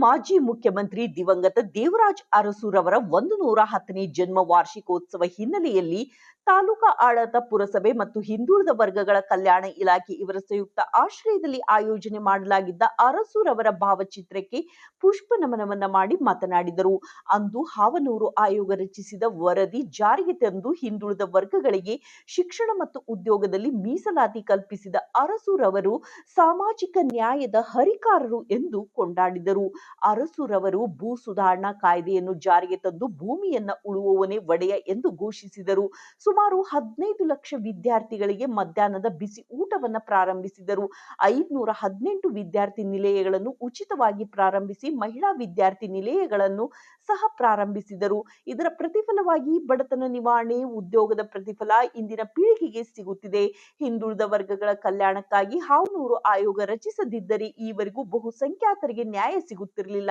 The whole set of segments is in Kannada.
ಮಾಜಿ ಮುಖ್ಯಮಂತ್ರಿ ದಿವಂಗತ ದೇವರಾಜ್ ಅರಸುರವರ 110ನೇ ಜನ್ಮ ವಾರ್ಷಿಕೋತ್ಸವ ಹಿನ್ನೆಲೆಯಲ್ಲಿ ತಾಲೂಕಾ ಆಡಳಿತ, ಪುರಸಭೆ ಮತ್ತು ಹಿಂದುಳಿದ ವರ್ಗಗಳ ಕಲ್ಯಾಣ ಇಲಾಖೆ ಇವರ ಸಂಯುಕ್ತ ಆಶ್ರಯದಲ್ಲಿ ಆಯೋಜನೆ ಮಾಡಲಾಗಿದ್ದ ಅರಸುರವರ ಭಾವಚಿತ್ರಕ್ಕೆ ಪುಷ್ಪ ನಮನವನ್ನ ಮಾಡಿ ಮಾತನಾಡಿದರು. ಅಂದು ಹಾವನೂರು ಆಯೋಗ ರಚಿಸಿದ ವರದಿ ಜಾರಿಗೆ ತಂದು ಹಿಂದುಳಿದ ವರ್ಗಗಳಿಗೆ ಶಿಕ್ಷಣ ಮತ್ತು ಉದ್ಯೋಗದಲ್ಲಿ ಮೀಸಲಾತಿ ಕಲ್ಪಿಸಿದ ಅರಸುರವರು ಸಾಮಾಜಿಕ ನ್ಯಾಯದ ಹರಿಕಾರರು ಎಂದು ಕೊಂಡಾಡಿದರು. ಅರಸುರವರು ಭೂ ಸುಧಾರಣಾ ಕಾಯ್ದೆಯನ್ನು ಜಾರಿಗೆ ತಂದು ಭೂಮಿಯನ್ನ ಉಳುವವನೇ ಒಡೆಯ ಎಂದು ಘೋಷಿಸಿದರು. ಸುಮಾರು 15 ಲಕ್ಷ ವಿದ್ಯಾರ್ಥಿಗಳಿಗೆ ಮಧ್ಯಾಹ್ನದ ಬಿಸಿ ಊಟವನ್ನು ಪ್ರಾರಂಭಿಸಿದರು. 518 ವಿದ್ಯಾರ್ಥಿ ನಿಲಯಗಳನ್ನು ಉಚಿತವಾಗಿ ಪ್ರಾರಂಭಿಸಿ ಮಹಿಳಾ ವಿದ್ಯಾರ್ಥಿ ನಿಲಯಗಳನ್ನು ಸಹ ಪ್ರಾರಂಭಿಸಿದರು. ಇದರ ಪ್ರತಿಫಲವಾಗಿ ಬಡತನ ನಿವಾರಣೆ, ಉದ್ಯೋಗದ ಪ್ರತಿಫಲ ಇಂದಿನ ಪೀಳಿಗೆಗೆ ಸಿಗುತ್ತಿದೆ. ಹಿಂದುಳಿದ ವರ್ಗಗಳ ಕಲ್ಯಾಣಕ್ಕಾಗಿ ಹಾವನೂರು ಆಯೋಗ ರಚಿಸದಿದ್ದರೆ ಈವರೆಗೂ ಬಹುಸಂಖ್ಯಾತರಿಗೆ ನ್ಯಾಯ ಸಿಗುತ್ತಿರಲಿಲ್ಲ.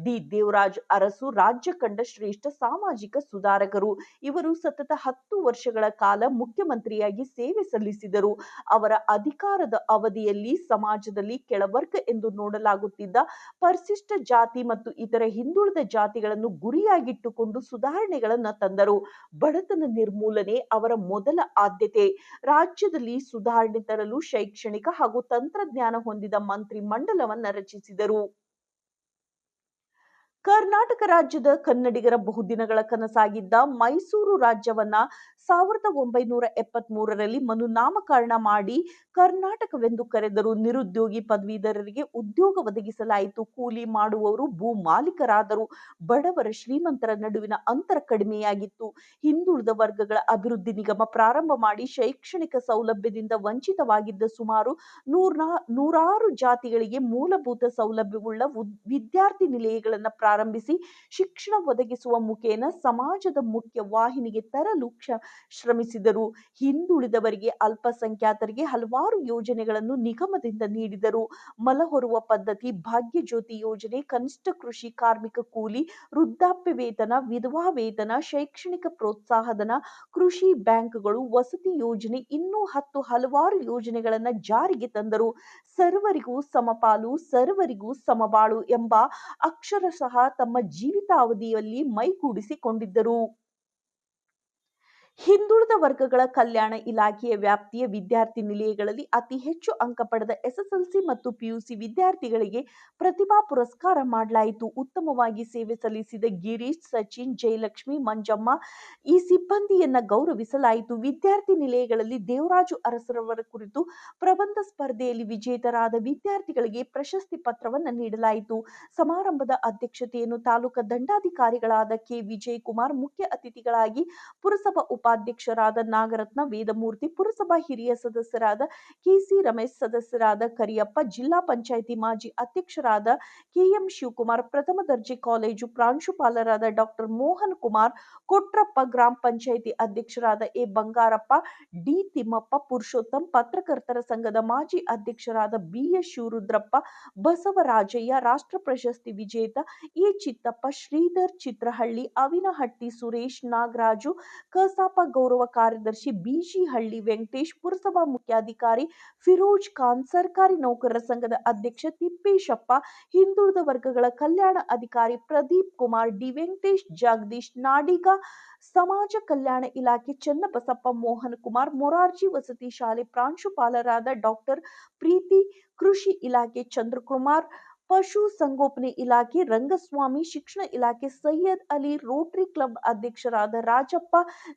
ಡಿ. ದೇವರಾಜ್ ಅರಸು ರಾಜ್ಯ ಕಂಡ ಶ್ರೇಷ್ಠ ಸಾಮಾಜಿಕ ಸುಧಾರಕರು. ಇವರು ಸತತ 10 ವರ್ಷಗಳ ಕಾಲ ಮುಖ್ಯಮಂತ್ರಿಯಾಗಿ ಸೇವೆ ಸಲ್ಲಿಸಿದರು. ಅವರ ಅಧಿಕಾರದ ಅವಧಿಯಲ್ಲಿ ಸಮಾಜದಲ್ಲಿ ಕೆಳವರ್ಗ ಎಂದು ನೋಡಲಾಗುತ್ತಿದ್ದ ಪರಿಶಿಷ್ಟ ಜಾತಿ ಮತ್ತು ಇತರ ಹಿಂದುಳಿದ ಜಾತಿಗಳನ್ನು ಗುರಿಯಾಗಿಟ್ಟುಕೊಂಡು ಸುಧಾರಣೆಗಳನ್ನು ತಂದರು. ಬಡತನ ನಿರ್ಮೂಲನೆ ಅವರ ಮೊದಲ ಆದ್ಯತೆ. ರಾಜ್ಯದಲ್ಲಿ ಸುಧಾರಣೆ ತರಲು ಶೈಕ್ಷಣಿಕ ಹಾಗೂ ತಂತ್ರಜ್ಞಾನ ಹೊಂದಿದ ಮಂತ್ರಿ ಮಂಡಲವನ್ನ ರಚಿಸಿದರು. ಕರ್ನಾಟಕ ರಾಜ್ಯದ ಕನ್ನಡಿಗರ ಬಹುದಿನಗಳ ಕನಸಾಗಿದ್ದ ಮೈಸೂರು ರಾಜ್ಯವನ್ನ 1973ರಲ್ಲಿ ಮರುನಾಮಕರಣ ಮಾಡಿ ಕರ್ನಾಟಕವೆಂದು ಕರೆದರು. ನಿರುದ್ಯೋಗಿ ಪದವೀಧರರಿಗೆ ಉದ್ಯೋಗ ಒದಗಿಸಲಾಯಿತು. ಕೂಲಿ ಮಾಡುವವರು ಭೂ ಮಾಲೀಕರಾದರು. ಬಡವರ ಶ್ರೀಮಂತರ ನಡುವಿನ ಅಂತರ ಕಡಿಮೆಯಾಗಿತ್ತು. ಹಿಂದುಳಿದ ವರ್ಗಗಳ ಅಭಿವೃದ್ಧಿ ನಿಗಮ ಪ್ರಾರಂಭ ಮಾಡಿ ಶೈಕ್ಷಣಿಕ ಸೌಲಭ್ಯದಿಂದ ವಂಚಿತವಾಗಿದ್ದ ಸುಮಾರು ನೂರಾರು ಜಾತಿಗಳಿಗೆ ಮೂಲಭೂತ ಸೌಲಭ್ಯವುಳ್ಳ ವಿದ್ಯಾರ್ಥಿ ನಿಲಯಗಳನ್ನು ಪ್ರಾರಂಭಿಸಿ ಶಿಕ್ಷಣ ಒದಗಿಸುವ ಮುಖೇನ ಸಮಾಜದ ಮುಖ್ಯ ವಾಹಿನಿಗೆ ತರಲು ಶ್ರಮಿಸಿದರು. ಹಿಂದುಳಿದವರಿಗೆ, ಅಲ್ಪಸಂಖ್ಯಾತರಿಗೆ ಹಲವಾರು ಯೋಜನೆಗಳನ್ನು ನಿಗಮದಿಂದ ನೀಡಿದರು. ಮಲಹೊರುವ ಪದ್ಧತಿ, ಭಾಗ್ಯ ಜ್ಯೋತಿ ಯೋಜನೆ, ಕನಿಷ್ಠ ಕೃಷಿ ಕಾರ್ಮಿಕ ಕೂಲಿ, ವೃದ್ಧಾಪ್ಯ ವೇತನ, ವಿಧವಾ ವೇತನ, ಶೈಕ್ಷಣಿಕ ಪ್ರೋತ್ಸಾಹಧನ, ಕೃಷಿ ಬ್ಯಾಂಕ್ಗಳು, ವಸತಿ ಯೋಜನೆ, ಇನ್ನೂ ಹಲವಾರು ಯೋಜನೆಗಳನ್ನು ಜಾರಿಗೆ ತಂದರು. ಸರ್ವರಿಗೂ ಸಮಪಾಲು, ಸರ್ವರಿಗೂ ಸಮಬಾಳು ಎಂಬ ಅಕ್ಷರಶಃ ತಮ್ಮ ಜೀವಿತಾವಧಿಯಲ್ಲಿ ಮೈಗೂಡಿಸಿಕೊಂಡಿದ್ದರು. ಹಿಂದುಳಿದ ವರ್ಗಗಳ ಕಲ್ಯಾಣ ಇಲಾಖೆಯ ವ್ಯಾಪ್ತಿಯ ವಿದ್ಯಾರ್ಥಿ ನಿಲಯಗಳಲ್ಲಿ ಅತಿ ಹೆಚ್ಚು ಅಂಕ ಪಡೆದ ಎಸ್ಎಸ್ಎಲ್ಸಿ ಮತ್ತು ಪಿಯುಸಿ ವಿದ್ಯಾರ್ಥಿಗಳಿಗೆ ಪ್ರತಿಭಾ ಪುರಸ್ಕಾರ ಮಾಡಲಾಯಿತು. ಉತ್ತಮವಾಗಿ ಸೇವೆ ಸಲ್ಲಿಸಿದ ಗಿರೀಶ್, ಸಚಿನ್, ಜಯಲಕ್ಷ್ಮಿ, ಮಂಜಮ್ಮ ಈ ಸಿಬ್ಬಂದಿಯನ್ನ ಗೌರವಿಸಲಾಯಿತು. ವಿದ್ಯಾರ್ಥಿ ನಿಲಯಗಳಲ್ಲಿ ದೇವರಾಜು ಅರಸರವರ ಕುರಿತು ಪ್ರಬಂಧ ಸ್ಪರ್ಧೆಯಲ್ಲಿ ವಿಜೇತರಾದ ವಿದ್ಯಾರ್ಥಿಗಳಿಗೆ ಪ್ರಶಸ್ತಿ ಪತ್ರವನ್ನು ನೀಡಲಾಯಿತು. ಸಮಾರಂಭದ ಅಧ್ಯಕ್ಷತೆಯನ್ನು ತಾಲೂಕಾ ದಂಡಾಧಿಕಾರಿಗಳಾದ ಕೆ. ವಿಜಯಕುಮಾರ್, ಮುಖ್ಯ ಅತಿಥಿಗಳಾಗಿ ಪುರಸಭಾ ಉಪಾಧ್ಯಕ್ಷರಾದ ನಾಗರತ್ನ ವೇದಮೂರ್ತಿ, ಪುರಸಭಾ ಹಿರಿಯ ಸದಸ್ಯರಾದ ಕೆಸಿ ರಮೇಶ್, ಸದಸ್ಯರಾದ ಕರಿಯಪ್ಪ, ಜಿಲ್ಲಾ ಪಂಚಾಯಿತಿ ಮಾಜಿ ಅಧ್ಯಕ್ಷರಾದ ಕೆಎಂ ಶಿವಕುಮಾರ್, ಪ್ರಥಮ ದರ್ಜೆ ಕಾಲೇಜು ಪ್ರಾಂಶುಪಾಲರಾದ ಡಾಕ್ಟರ್ ಮೋಹನ್ ಕುಮಾರ್ ಕೊಟ್ರಪ್ಪ, ಗ್ರಾಮ ಪಂಚಾಯಿತಿ ಅಧ್ಯಕ್ಷರಾದ ಎ. ಬಂಗಾರಪ್ಪ, ಡಿ. ತಿಮ್ಮಪ್ಪ, ಪುರುಷೋತ್ತಮ್, ಪತ್ರಕರ್ತರ ಸಂಘದ ಮಾಜಿ ಅಧ್ಯಕ್ಷರಾದ ಬಿ. ಎಸ್. ಶಿವರುದ್ರಪ್ಪ, ಬಸವರಾಜಯ್ಯ, ರಾಷ್ಟ್ರ ಪ್ರಶಸ್ತಿ ವಿಜೇತ ಎ. ಚಿತ್ತಪ್ಪ, ಶ್ರೀಧರ್ ಚಿತ್ರಹಳ್ಳಿ, ಅವಿನಹಟ್ಟಿ ಸುರೇಶ್, ನಾಗರಾಜು, ಕಸಾಪ ಗೌರವ ಕಾರ್ಯದರ್ಶಿ ಬಿಜಿ ಹಳ್ಳಿ ವೆಂಕಟೇಶ್, ಪುರಸಭಾ ಮುಖ್ಯಾಧಿಕಾರಿ ಫಿರೋಜ್ ಖಾನ್, ಸರ್ಕಾರಿ ನೌಕರರ ಸಂಘದ ಅಧ್ಯಕ್ಷ ತಿಪ್ಪೇಶಪ್ಪ, ಹಿಂದುಳಿದ ವರ್ಗಗಳ ಕಲ್ಯಾಣ ಅಧಿಕಾರಿ ಪ್ರದೀಪ್ ಕುಮಾರ್, ಡಿ. ವೆಂಕಟೇಶ್, ಜಗದೀಶ್ ನಾಡಿಗ, ಸಮಾಜ ಕಲ್ಯಾಣ ಇಲಾಖೆ ಚನ್ನಬಸಪ್ಪ, ಮೋಹನ್ ಕುಮಾರ್, ಮೊರಾರ್ಜಿ ವಸತಿ ಶಾಲೆ ಪ್ರಾಂಶುಪಾಲರಾದ ಡಾಕ್ಟರ್ ಪ್ರೀತಿ, ಕೃಷಿ ಇಲಾಖೆ ಚಂದ್ರಕುಮಾರ್, ಪಶು ಸಂಗೋಪನೆ ಇಲಾಖೆ ರಂಗಸ್ವಾಮಿ, ಶಿಕ್ಷಣ ಇಲಾಖೆ ಸೈಯದ್ ಅಲಿ, ರೋಟರಿ ಕ್ಲಬ್ ಅಧ್ಯಕ್ಷರಾದ ರಾಜಪ್ಪ,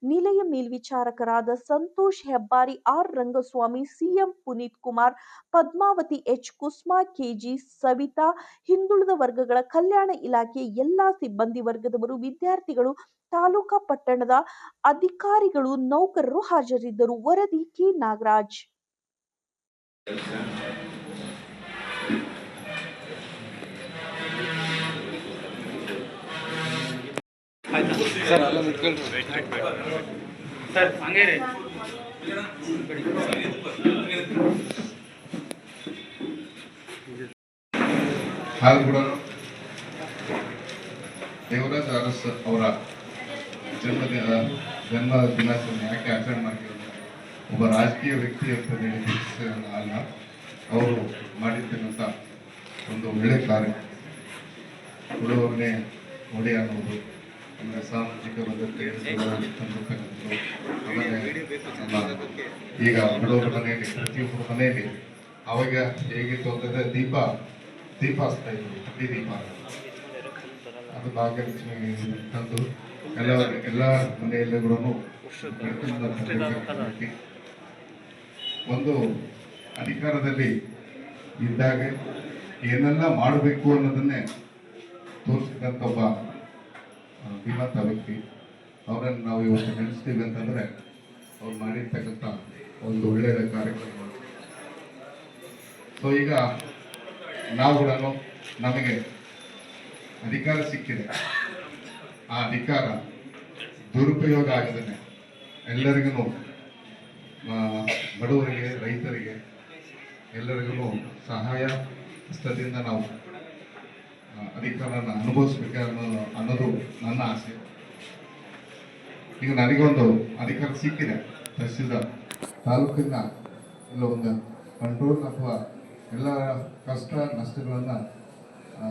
ನಿಲಯ ಮೇಲ್ವಿಚಾರಕರಾದ Santosh Hebbari, R. Rangaswamy, CM Puneeth Kumar, Padmavathi, H. Kusma, KG Savitha, ಹಿಂದುಳಿದ ವರ್ಗಗಳ ಕಲ್ಯಾಣ ಇಲಾಖೆಯ ಎಲ್ಲಾ ಸಿಬ್ಬಂದಿ ವರ್ಗದವರು, ವಿದ್ಯಾರ್ಥಿಗಳು, ತಾಲೂಕಾ ಪಟ್ಟಣದ ಅಧಿಕಾರಿಗಳು, ನೌಕರರು ಹಾಜರಿದ್ದರು. ವರದಿ ಕೆ. ನಾಗರಾಜ್. ಸರ್ ಅಲ್ಲ ನಿಂತ್ಕೊಳ್ರಿ ಸರ್ ಹಂಗೆ ರೀ ಹಾಲು ಕೂಡ ದೇವರಾಜ್ ಅರಸ್ ಅವರ ಜನ್ಮ ದಿನಾಚರಣೆ ಯಾಕೆ ಆಚರಣೆ ಮಾಡ್ತಿರೋದು, ಒಬ್ಬ ರಾಜಕೀಯ ವ್ಯಕ್ತಿ ಅಂತ ಹೇಳಿ ಅಲ್ಲ, ಅವರು ಮಾಡಿರ್ತಕ್ಕಂಥ ಒಂದು ಒಳ್ಳೆ ಕಾರ್ಯ. ಉಳುವವನೇ ಒಡೆಯ ಅನ್ನೋದು, ಅಂದರೆ ಸಾಮಾಜಿಕ ಭದ್ರತೆಯನ್ನು ತಂದಿರ್ತಕ್ಕಂಥದ್ದು. ಆಮೇಲೆ ಈಗ ಬಡವರ ಮನೆಯಲ್ಲಿ, ಪ್ರತಿಯೊಬ್ಬರ ಮನೆಯಲ್ಲಿ ಅವಾಗ ಹೇಗಿತ್ತು ಅಂತಂದರೆ ದೀಪ ಹಚ್ತಾ ಇದ್ರು, ಹಟ್ಟಿ ದೀಪ. ಅದು ಭಾಗ್ಯಲಕ್ಷ್ಮಿ ತಂದು ಎಲ್ಲ ಮನೆಯಲ್ಲಿ ಕೂಡ ಒಂದು ಅಧಿಕಾರದಲ್ಲಿ ಇದ್ದಾಗ ಏನೆಲ್ಲ ಮಾಡಬೇಕು ಅನ್ನೋದನ್ನೇ ತೋರಿಸಿದಂಥ ಒಬ್ಬ ಧೀಮಂತ ವ್ಯಕ್ತಿ. ಅವರನ್ನು ನಾವು ಇವತ್ತು ನೆನೆಸ್ತೀವಿ ಅಂತಂದರೆ ಅವ್ರು ಮಾಡಿರ್ತಕ್ಕಂಥ ಒಂದು ಒಳ್ಳೆಯ ಕಾರ್ಯಕ್ರಮಗಳು. ಸೊ ಈಗ ನಾವು ಕೂಡ ನಮಗೆ ಅಧಿಕಾರ ಸಿಕ್ಕಿದೆ, ಆ ಅಧಿಕಾರ ದುರುಪಯೋಗ ಆಗದೇ ಎಲ್ಲರಿಗೂ, ಬಡವರಿಗೆ, ರೈತರಿಗೆ ಎಲ್ಲರಿಗೂ ಸಹಾಯ ಹಸ್ತದಿಂದ ನಾವು ಅಧಿಕಾರನ ಅನುಭವಿಸ್ಬೇಕು ಅನ್ನೋದು ನನ್ನ ಆಸೆ. ಈಗ ನನಗೊಂದು ಅಧಿಕಾರ ಸಿಕ್ಕಿದೆ, ತಹಸೀಲ್ದಾರ್ ತಾಲೂಕಿನ ಇಲ್ಲ ಒಂದು ಕಂಟ್ರೋಲ್ ಅಥವಾ ಎಲ್ಲ ಕಷ್ಟ ನಷ್ಟಗಳನ್ನು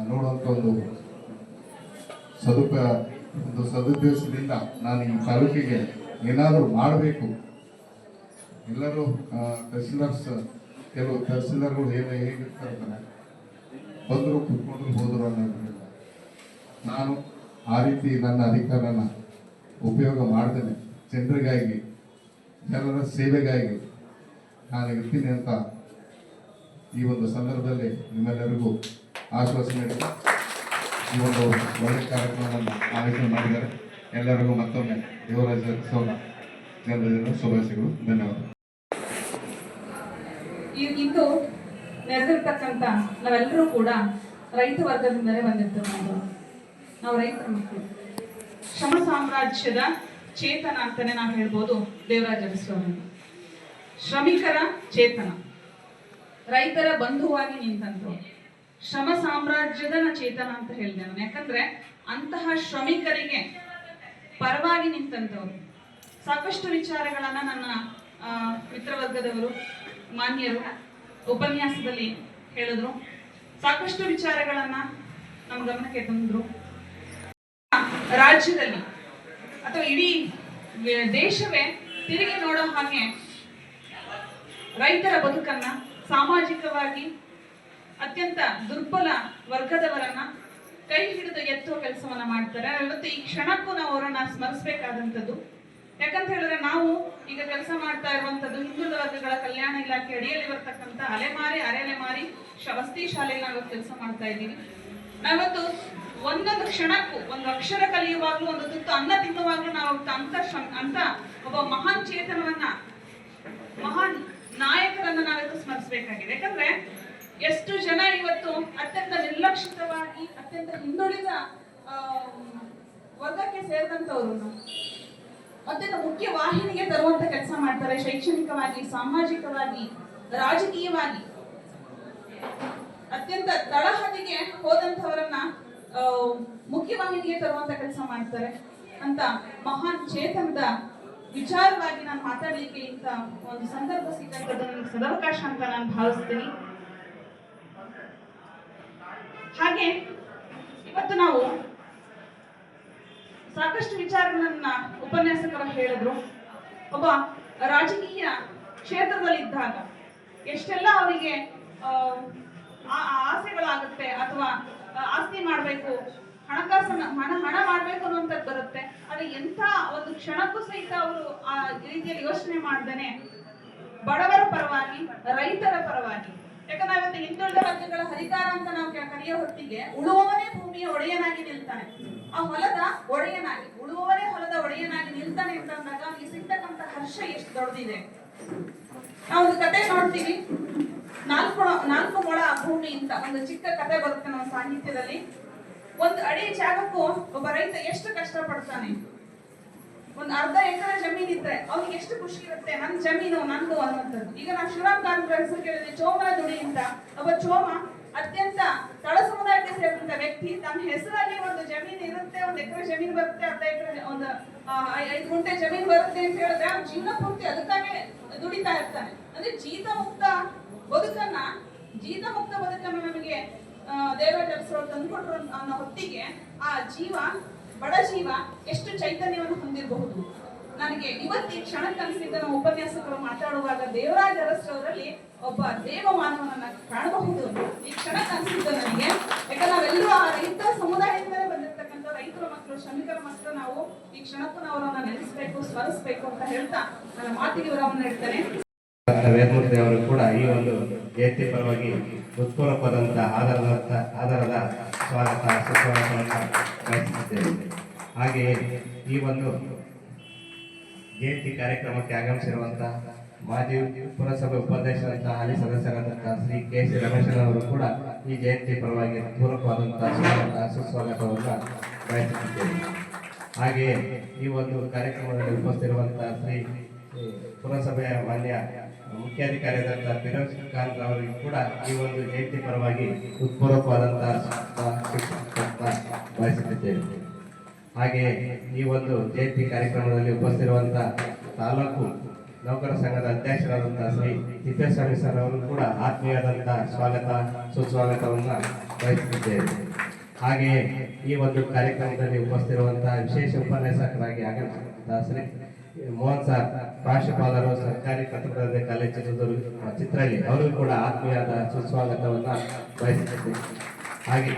ನೋಡುವಂಥ ಒಂದು ಸದುದ್ದೇಶದಿಂದ ನಾನು ಈ ತಾಲೂಕಿಗೆ ಏನಾದರೂ ಮಾಡಬೇಕು. ಎಲ್ಲರೂ ತಹಸೀಲ್ದಾರ್ಸ್, ಕೆಲವು ತಹಸೀಲ್ದಾರ್ಗಳು ಹೇಗಿರ್ತಾರೆ ಬಂದರು ಕೂತ್ಕೊಂಡ್ರು ಹೋದರು ಅನ್ನೋದ್ರಿಂದ ನಾನು ಆ ರೀತಿ ನನ್ನ ಅಧಿಕಾರನ ಉಪಯೋಗ ಮಾಡ್ತೇನೆ. ಜನರಿಗಾಗಿ, ಜನರ ಸೇವೆಗಾಗಿ ನಾನು ಇರ್ತೀನಿ ಅಂತ ಈ ಒಂದು ಸಂದರ್ಭದಲ್ಲಿ ನಿಮ್ಮೆಲ್ಲರಿಗೂ ಆಶ್ವಾಸನೆ ನೀಡಿ ಈ ಒಂದು ಒಳ್ಳೆಯ ಕಾರ್ಯಕ್ರಮವನ್ನು ಆಯೋಜನೆ ಮಾಡಿದ್ದಾರೆ. ಎಲ್ಲರಿಗೂ ಮತ್ತೊಮ್ಮೆ ದೇವರಾಜೋತ್ಸವ ಜನ್ಮದಿನದ ಶುಭಾಶಯಗಳು. ಧನ್ಯವಾದ. ಇಂದು ನೆರೆದಿರ್ತಕ್ಕಂಥ ನಾವೆಲ್ಲರೂ ಕೂಡ ರೈತ ವರ್ಗದಿಂದಲೇ ಬಂದಿರ್ತಕ್ಕಂಥದ್ದು. ನಾವು ರೈತರ ಮಕ್ಕಳು. ಶ್ರಮ ಸಾಮ್ರಾಜ್ಯದ ಚೇತನ ಅಂತಾನೆ ನಾವು ಹೇಳ್ಬೋದು ದೇವರಾಜ ಅರಸು. ಶ್ರಮಿಕರ ಚೇತನ, ರೈತರ ಬಂಧುವಾಗಿ ನಿಂತಂಥವ್ರು, ಶ್ರಮ ಸಾಮ್ರಾಜ್ಯದ ಚೇತನ ಅಂತ ಹೇಳಿದೆ ನಾನು. ಯಾಕಂದ್ರೆ ಅಂತಹ ಶ್ರಮಿಕರಿಗೆ ಪರವಾಗಿ ನಿಂತಂಥವ್ರು. ಸಾಕಷ್ಟು ವಿಚಾರಗಳನ್ನ ನನ್ನ ಮಿತ್ರವರ್ಗದವರು, ಮಾನ್ಯರು ಉಪನ್ಯಾಸದಲ್ಲಿ ಹೇಳಿದ್ರು. ಸಾಕಷ್ಟು ವಿಚಾರಗಳನ್ನ ನಮ್ಮ ಗಮನಕ್ಕೆ ತಂದ್ರು. ರಾಜ್ಯದಲ್ಲಿ ಅಥವಾ ಇಡೀ ದೇಶವೇ ತಿರುಗಿ ನೋಡೋ ಹಾಗೆ ರೈತರ ಬದುಕನ್ನ, ಸಾಮಾಜಿಕವಾಗಿ ಅತ್ಯಂತ ದುರ್ಬಲ ವರ್ಗದವರನ್ನ ಕೈ ಹಿಡಿದು ಎತ್ತುವ ಕೆಲಸವನ್ನ ಮಾಡ್ತಾರೆ. ಇವತ್ತು ಈ ಕ್ಷಣಕ್ಕೂ ನಾವು ಅವರನ್ನ ಸ್ಮರಿಸಬೇಕಾದಂಥದ್ದು. ಯಾಕಂತ ಹೇಳಿದ್ರೆ ನಾವು ಈಗ ಕೆಲಸ ಮಾಡ್ತಾ ಇರುವಂತದ್ದು ಹಿಂದುಳಿದ ವರ್ಗಗಳ ಕಲ್ಯಾಣ ಇಲಾಖೆ ಅಡಿಯಲ್ಲಿ ಬರ್ತಕ್ಕಂಥ ಅಲೆಮಾರಿ ಅರೆಲೆಮಾರಿ ವಸತಿ ಶಾಲೆಯಲ್ಲಿ ನಾವು ಕೆಲಸ ಮಾಡ್ತಾ ಇದ್ದೀವಿ. ನಾವತ್ತು ಒಂದೊಂದು ಕ್ಷಣಕ್ಕೂ ಒಂದು ಅಕ್ಷರ ಕಲಿಯುವಾಗ್ಲೂ, ಒಂದು ತುತ್ತು ಅನ್ನ ತಿನ್ನುವಾಗ್ಲೂ ನಾವು ಅಂತ ಒಬ್ಬ ಮಹಾನ್ ಚೇತನವನ್ನ, ಮಹಾನ್ ನಾಯಕರನ್ನ ನಾವಿವತ್ತು ಸ್ಮರಿಸಬೇಕಾಗಿದೆ. ಯಾಕಂದ್ರೆ ಎಷ್ಟು ಜನ ಇವತ್ತು ಅತ್ಯಂತ ನಿರ್ಲಕ್ಷಿತವಾಗಿ, ಅತ್ಯಂತ ಹಿಂದುಳಿದ ವರ್ಗಕ್ಕೆ ಸೇರಿದಂತವ್ರು ಅತ್ಯಂತ ಮುಖ್ಯ ವಾಹಿನಿಗೆ ತರುವಂತ ಕೆಲಸ ಮಾಡ್ತಾರೆ. ಶೈಕ್ಷಣಿಕವಾಗಿ, ಸಾಮಾಜಿಕವಾಗಿ, ರಾಜಕೀಯವಾಗಿ ಅತ್ಯಂತ ತಳಹದಿಗೆ ಹೋದಂಥವರನ್ನ ಮುಖ್ಯವಾಹಿನಿಗೆ ತರುವಂತ ಕೆಲಸ ಮಾಡ್ತಾರೆ ಅಂತ ಮಹಾನ್ ಚೇತನದ ವಿಚಾರವಾಗಿ ನಾನು ಮಾತಾಡಲಿಕ್ಕೆ ಇಂಥ ಒಂದು ಸಂದರ್ಭ ಸಿಕ್ಕಂಥದ್ದು ನನಗೆ ಸದವಕಾಶ ಅಂತ ನಾನು ಭಾವಿಸ್ತೀನಿ. ಹಾಗೆ ಇವತ್ತು ನಾವು ಸಾಕಷ್ಟು ವಿಚಾರಗಳನ್ನ ಉಪನ್ಯಾಸಕರು ಹೇಳಿದ್ರು. ಒಬ್ಬ ರಾಜಕೀಯ ಕ್ಷೇತ್ರದಲ್ಲಿದ್ದಾಗ ಎಷ್ಟೆಲ್ಲ ಅವರಿಗೆ ಆಸೆಗಳಾಗುತ್ತೆ, ಅಥವಾ ಆಸ್ತಿ ಮಾಡಬೇಕು, ಹಣಕಾಸನ್ನ ಹಣ ಮಾಡಬೇಕು ಅನ್ನುವಂಥದ್ದು ಬರುತ್ತೆ. ಆದ್ರೆ ಎಂಥ ಒಂದು ಕ್ಷಣಕ್ಕೂ ಸಹಿತ ಅವರು ಆ ರೀತಿಯಲ್ಲಿ ಯೋಚನೆ ಮಾಡ್ದೇನೆ ಬಡವರ ಪರವಾಗಿ, ರೈತರ ಪರವಾಗಿ. ಯಾಕಂದ್ರೆ ಇವತ್ತು ಹಿಂದುಳಿದ ವರ್ಗಗಳ ಅಧಿಕಾರ ಅಂತ ನಾವು ಕರೆಯೋ ಹೊತ್ತಿಗೆ ಉಳುವವನೇ ಭೂಮಿಯ ಒಡೆಯನಾಗಿ ನಿಲ್ತಾನೆ. ಆ ಹೊಲದ ಒಡೆಯನಾಗಿ, ಉಳುವವನೇ ಹೊಲದ ಒಡೆಯನಾಗಿ ನಿಲ್ತಾನೆ ಅಂತಂದಾಗ ಅವನಿಗೆ ಸಿಗ್ತಕ್ಕಂಥ ಹರ್ಷ ಎಷ್ಟು ದೊಡ್ಡದಿದೆ. ನಾವು ಒಂದು ಕತೆ ನೋಡ್ತೀವಿ, ನಾಲ್ಕು ಮೊಳ ಭೂಮಿ ಅಂತ ಒಂದು ಚಿಕ್ಕ ಕತೆ ಬರುತ್ತೆ ನಮ್ಮ ಸಾಹಿತ್ಯದಲ್ಲಿ. ಒಂದು ಅಡಿ ಜಾಗಕ್ಕೂ ಒಬ್ಬ ರೈತ ಎಷ್ಟು ಕಷ್ಟ ಪಡ್ತಾನೆ. ಒಂದು ಅರ್ಧ ಎಕರೆ ಜಮೀನಿದ್ರೆ ಅವ್ನಿಗೆ ಎಷ್ಟು ಖುಷಿ ಇರುತ್ತೆ, ನನ್ನ ಜಮೀನು ನಂದು ಅನ್ನುವಂಥದ್ದು. ಈಗ ನಾವು ಶಿವರಾಮ್ ಕಾರಂತರ ಹೆಸರು ಕೇಳಿದ್ರೆ ಚೋಮನ ದುಡಿ ಅಂತ ಒಬ್ಬ ಚೋಮ, ಅತ್ಯಂತ ತಳ ಸಮುದಾಯಕ್ಕೆ ಸೇರಿದಂತ ವ್ಯಕ್ತಿ, ತನ್ನ ಹೆಸರಲ್ಲಿ ಒಂದು ಜಮೀನು ಇರುತ್ತೆ, ಒಂದು ಎಕರೆ ಜಮೀನು ಬರುತ್ತೆ, ಅರ್ಧ ಎಕರೆ, ಒಂದು 5 ಗುಂಟೆ ಜಮೀನು ಬರುತ್ತೆ ಅಂತ ಹೇಳಿದ್ರೆ ಅವ್ನ ಜೀವನ ಪೂರ್ತಿ ಅದಕ್ಕಾಗಿ ದುಡಿತಾ ಇರ್ತಾನೆ. ಅಂದ್ರೆ ಜೀತ ಮುಕ್ತ ಬದುಕನ್ನ ನಮಗೆ ದೇವರಾಜ ಅರಸರು ತಂದುಕೊಟ್ರು ಅನ್ನೋ ಹೊತ್ತಿಗೆ ಆ ಜೀವ, ಬಡ ಜೀವ ಎಷ್ಟು ಚೈತನ್ಯವನ್ನು ಹೊಂದಿರಬಹುದು. ನನಗೆ ಇವತ್ತು ಈ ಕ್ಷಣಕ್ಕೆ ಅನಿಸಿದ್ದ ನಮ್ಮ ಉಪನ್ಯಾಸಕರು ಮಾತಾಡುವಾಗ ದೇವರಾಜ ಅರಸರವರಲ್ಲಿ ಒಬ್ಬ ದೇವ ಮಾನವನನ್ನ ಕಾಣಬಹುದು ಈ ಕ್ಷಣಕ್ಕೆ ಅನಿಸಿದ್ದು ನನಗೆ. ಯಾಕಂದ್ರೆ ನಾವೆಲ್ಲರೂ ಆ ರೈತ ಸಮುದಾಯದಿಂದಲೇ ಬಂದಿರತಕ್ಕಂಥ ರೈತರ ಮಕ್ಕಳು, ಶ್ರಮಿಕರ ಮಕ್ಕಳು. ನಾವು ಈ ಕ್ಷಣಕ್ಕೂ ನಾವು ಅವರನ್ನ ನೆನೆಸ್ಬೇಕು, ಸ್ಮರಿಸಬೇಕು ಅಂತ ಹೇಳ್ತಾ ನನ್ನ ಮಾತಿಗೆ ವಿರಾಮ ನೀಡ್ತೇನೆ. ವೇದಮೂರ್ತಿ ಅವರು ಕೂಡ ಈ ಒಂದು ಜಯಂತಿ ಪರವಾಗಿ ಹೃತ್ಪೂರ್ವಕವಾದಂಥ ಆಧಾರದ ಸ್ವಾಗತ ಸುಸ್ವಾಗತವನ್ನು ಬಯಸುತ್ತಿದ್ದೇವೆ. ಹಾಗೆಯೇ ಈ ಒಂದು ಜಯಂತಿ ಕಾರ್ಯಕ್ರಮಕ್ಕೆ ಆಗಮಿಸಿರುವಂತಹ ಮಾಜಿ ಪುರಸಭೆ ಉಪಾಧ್ಯಕ್ಷರಂತಹ ಹಾಲಿ ಸದಸ್ಯರಾದಂತಹ ಶ್ರೀ ಕೆ ಸಿ ರಮೇಶನವರು ಕೂಡ ಈ ಜಯಂತಿ ಪರವಾಗಿ ಪೂರಕವಾದಂತಹ ಸ್ವಾಗತ ಸುಸ್ವಾಗತವನ್ನು ಬಯಸುತ್ತಿದ್ದೇವೆ. ಹಾಗೆಯೇ ಈ ಒಂದು ಕಾರ್ಯಕ್ರಮದಲ್ಲಿ ಉಪಸ್ಥಿತಿರುವಂತಹ ಶ್ರೀ ಪುರಸಭೆಯ ಮಾನ್ಯ ಮುಖ್ಯಾಧಿಕಾರಿಯಾದಂತಹ ಫಿರೋಜ್ ಖಾನ್ ಅವರಿಗೂ ಕೂಡ ಈ ಒಂದು ಜಯಂತಿ ಪರವಾಗಿ ಹೃತ್ಪೂರ್ವಕವಾದಂತಹ ಬಯಸುತ್ತಿದ್ದೇವೆ. ಹಾಗೆಯೇ ಈ ಒಂದು ಜಯಂತಿ ಕಾರ್ಯಕ್ರಮದಲ್ಲಿ ಉಪಸ್ಥಿತಿರುವಂತಹ ತಾಲೂಕು ನೌಕರ ಸಂಘದ ಅಧ್ಯಕ್ಷರಾದಂತಹ ಶ್ರೀ ತಿಪ್ಪೇಸ್ವಾಮಿ ಸರ್ ಅವರು ಕೂಡ ಆತ್ಮೀಯವಾದಂತಹ ಸ್ವಾಗತ ಸುಸ್ವಾಗತವನ್ನು ಬಯಸುತ್ತಿದ್ದೇವೆ. ಹಾಗೆಯೇ ಈ ಒಂದು ಕಾರ್ಯಕ್ರಮದಲ್ಲಿ ಉಪಸ್ಥಿತಿರುವಂತಹ ವಿಶೇಷ ಉಪನ್ಯಾಸಕರಾಗಿ ಆಗಮಿಸಿದಂತಹ ಶ್ರೀ ಮೋಹನ್ ಸರ್, ಪ್ರಾಂಶುಪಾಲರು, ಸರ್ಕಾರಿ ಪತ್ರಕರ್ತರ ಕಾಲೇಜು ಚಿತ್ರಹಳ್ಳಿ, ಅವರು ಕೂಡ ಆತ್ಮೀಯವಾದ ಸುಸ್ವಾಗತವನ್ನು ಬಯಸುತ್ತಿದ್ದೇವೆ. ಹಾಗೆ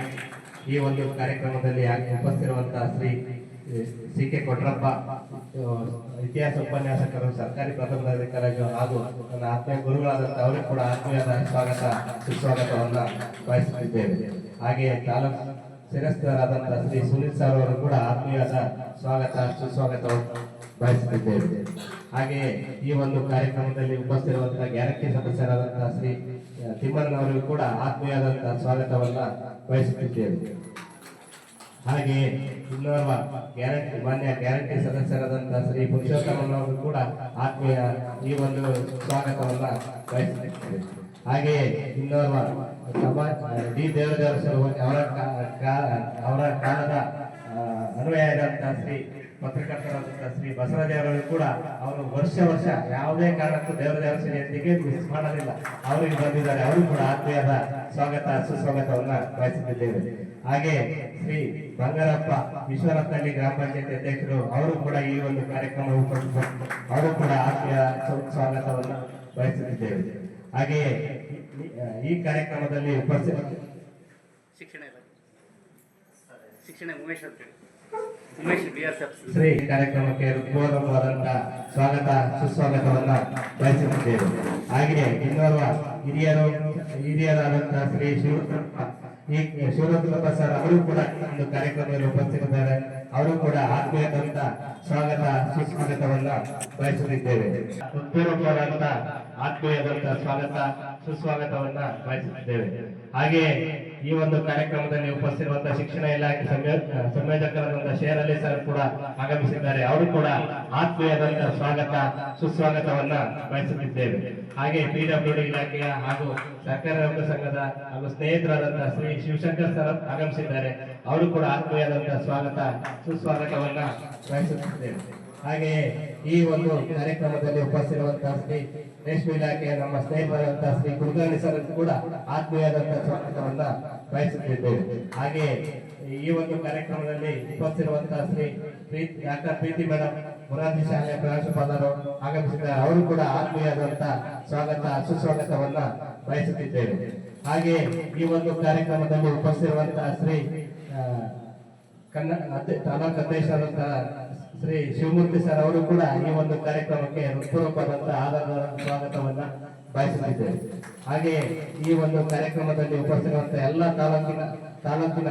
ಈ ಒಂದು ಕಾರ್ಯಕ್ರಮದಲ್ಲಿ ಉಪಸ್ಥಿತಿರುವಂತಹ ಶ್ರೀ ಸಿ ಕೆ ಕೊಟ್ರಪ್ಪ, ಇತಿಹಾಸ ಉಪನ್ಯಾಸಕರು, ಸರ್ಕಾರಿ ಪ್ರಥಮ ಕಾಲೇಜು ಹಾಗೂ ನನ್ನ ಆತ್ಮೀಯ ಗುರುಗಳಾದಂಥ ಅವರಿಗೂ ಕೂಡ ಆತ್ಮೀಯದ ಸ್ವಾಗತ ಸುಸ್ವಾಗತವನ್ನು ಬಯಸುತ್ತಿದ್ದೇವೆ. ಹಾಗೆಯೇ ತಾಲೂಕು ಶಿರಸ್ತರಾದಂತಹ ಶ್ರೀ ಸುನೀಲ್ ಸರ್ ಅವರು ಕೂಡ ಆತ್ಮೀಯದ ಸ್ವಾಗತ ಸುಸ್ವಾಗತವನ್ನು ಬಯಸುತ್ತಿದ್ದೇವೆ. ಹಾಗೆಯೇ ಈ ಒಂದು ಕಾರ್ಯಕ್ರಮದಲ್ಲಿ ಉಪಸ್ಥಿತಿರುವಂತಹ ಗ್ಯಾರಂಟಿ ಸದಸ್ಯರಾದಂತಹ ಶ್ರೀ ತಿಮ್ಮಣ್ಣನವರಿಗೂ ಕೂಡ ಆತ್ಮೀಯವಾದಂತಹ ಸ್ವಾಗತವನ್ನು ಬಯಸುತ್ತಿದ್ದೇವೆ. ಹಾಗೆಯೇ ಇನ್ನೋರ್ವ ಮಾನ್ಯ ಗ್ಯಾರಂಟಿ ಸದಸ್ಯರಾದಂತಹ ಶ್ರೀ ಪುರುಷೋತ್ತಮನವರು ಕೂಡ ಆತ್ಮೀಯ ಈ ಒಂದು ಸ್ವಾಗತವನ್ನು ಬಯಸುತ್ತಿದ್ದೇವೆ. ಹಾಗೆಯೇ ಇನ್ನೋರ್ವ ಡಿ ದೇವರಾಜ ಅವರ ಕಾಲದ ಅನ್ವಯದಂತಹ ಶ್ರೀ ಪತ್ರಕರ್ತರಾದಂತಹ ಶ್ರೀ ಬಸವರಾಜರು ಕೂಡ ಅವರು ವರ್ಷ ಯಾವುದೇ ಕಾರಣಕ್ಕೂ ದೇವರಾಜ ಜಯಂತಿಗೆ ಮಿಸ್ ಮಾಡೋದಿಲ್ಲ. ಅವರಿಗೆ ಬಂದಿದ್ದಾರೆ, ಅವರು ಕೂಡ ಆತ್ಮೀಯದ ಸ್ವಾಗತ ಸುಸ್ವಾಗತವನ್ನ ಬಯಸುತ್ತಿದ್ದೇವೆ. ಹಾಗೆ ಶ್ರೀ ಬಂಗಾರಪ್ಪ ವಿಶ್ವರತ್ನಹಳ್ಳಿ ಗ್ರಾಮ ಪಂಚಾಯತಿ ಅಧ್ಯಕ್ಷರು, ಅವರು ಕೂಡ ಈ ಒಂದು ಕಾರ್ಯಕ್ರಮ ಅವರು ಕೂಡ ಆತ್ಮೀಯ ಸ್ವಾಗತವನ್ನು ಬಯಸುತ್ತಿದ್ದೇವೆ. ಹಾಗೆಯೇ ಈ ಕಾರ್ಯಕ್ರಮದಲ್ಲಿ ಶಿಕ್ಷಣ ಉಮೇಶ್ ಶ್ರೀ ಕಾರ್ಯಕ್ರಮಕ್ಕೆ ಪೂರ್ವಕವಾದಂತಹ ಸ್ವಾಗತ ಸುಸ್ವಾಗತವನ್ನ ಬಯಸುತ್ತಿದ್ದೇವೆ. ಹಾಗೆಯೇ ಇನ್ನೋರ್ವ ಹಿರಿಯರಾದಂತಹ ಶ್ರೀ ಶಿವರುದ್ರಪ್ಪ ಸರ್ ಅವರು ಕೂಡ ಒಂದು ಕಾರ್ಯಕ್ರಮದಲ್ಲಿ ಉಪಸ್ಥಿತರಿದ್ದಾರೆ. ಅವರು ಕೂಡ ಆತ್ಮೀಯದಂತ ಸ್ವಾಗತ ಸುಸ್ವಾಗತವನ್ನ ಬಯಸುತ್ತಿದ್ದೇವೆ. ಪೂರ್ವಕವಾದಂತಹ ಆತ್ಮೀಯದಂತ ಸ್ವಾಗತ ಸುಸ್ವಾಗತವನ್ನ ಬಯಸುತ್ತಿದ್ದೇವೆ. ಹಾಗೆಯೇ ಈ ಒಂದು ಕಾರ್ಯಕ್ರಮದಲ್ಲಿ ಉಪಸ್ಥಿತಿರುವಂತಹ ಶಿಕ್ಷಣ ಇಲಾಖೆ ಸಂಯೋಜಕರಾದಂತಹ ಶೇರ್ ಅಲಿ ಸರ್ ಕೂಡ ಆಗಮಿಸಿದ್ದಾರೆ. ಅವರು ಕೂಡ ಆತ್ಮೀಯದಂತ ಸ್ವಾಗತ ಸುಸ್ವಾಗತವನ್ನ ಬಯಸುತ್ತಿದ್ದೇವೆ. ಹಾಗೆ PWD ಇಲಾಖೆಯ ಹಾಗೂ ಸರ್ಕಾರಿ ನೌಕರ ಸಂಘದ ಹಾಗೂ ಸ್ನೇಹಿತರಾದಂತಹ ಶ್ರೀ ಶಿವಶಂಕರ್ ಸರ್ ಆಗಮಿಸಿದ್ದಾರೆ. ಅವರು ಕೂಡ ಆತ್ಮೀಯದಂತ ಸ್ವಾಗತ ಸುಸ್ವಾಗತವನ್ನ ಬಯಸುತ್ತಿದ್ದೇವೆ. ಹಾಗೆಯೇ ಈ ಒಂದು ಕಾರ್ಯಕ್ರಮದಲ್ಲಿ ಉಪಸ್ಥಿತಿರುವಂತಹ ಶ್ರೀ ರೇಷ್ಮೆ ಇಲಾಖೆಯ ನಮ್ಮ ಸ್ನೇಹಿತರಾದಂತಹ ಶ್ರೀ ಕುಲಕರ್ಣಿ ಸರ್ ಕೂಡ ಆತ್ಮೀಯದಂತಹ ಸ್ವಾಗತವನ್ನ ಬಯಸುತ್ತಿದ್ದೇವೆ. ಹಾಗೆಯೇ ಈ ಒಂದು ಕಾರ್ಯಕ್ರಮದಲ್ಲಿ ಉಪಸ್ಥಿತಿರುವಂತಹ ಶ್ರೀ ಡಾಕ್ಟರ್ ಪ್ರೀತಿ ಮೇಡಮ್, ಮುರಾರ್ಜಿ ಶಾಲೆಯ ಪ್ರಾಂಶುಪಾಲರು ಆಗಮಿಸಿದ್ದಾರೆ. ಅವರು ಕೂಡ ಆತ್ಮೀಯದಂತಹ ಸ್ವಾಗತ ಸುಸ್ವಾಗತವನ್ನ ಬಯಸುತ್ತಿದ್ದೇವೆ. ಹಾಗೆಯೇ ಈ ಒಂದು ಕಾರ್ಯಕ್ರಮದಲ್ಲಿ ಉಪಸ್ಥಿತಿರುವಂತಹ ಶ್ರೀ ತಾಲೂಕು ಅಧ್ಯಕ್ಷರಾದಂತಹ ಶ್ರೀ ಶಿವಮೂರ್ತಿ ಸರ್ ಅವರು ಕೂಡ ಈ ಒಂದು ಕಾರ್ಯಕ್ರಮಕ್ಕೆ ಹೃತ್ಪೂರ್ವಕವಾದಂತಹ ಆಧಾರದ ಸ್ವಾಗತವನ್ನ ಬಯಸುತ್ತಿದ್ದೇವೆ. ಹಾಗೆಯೇ ಈ ಒಂದು ಕಾರ್ಯಕ್ರಮದಲ್ಲಿ ಉಪಸ್ಥಿತಿರುವಂತಹ ಎಲ್ಲ ತಾಲೂಕಿನ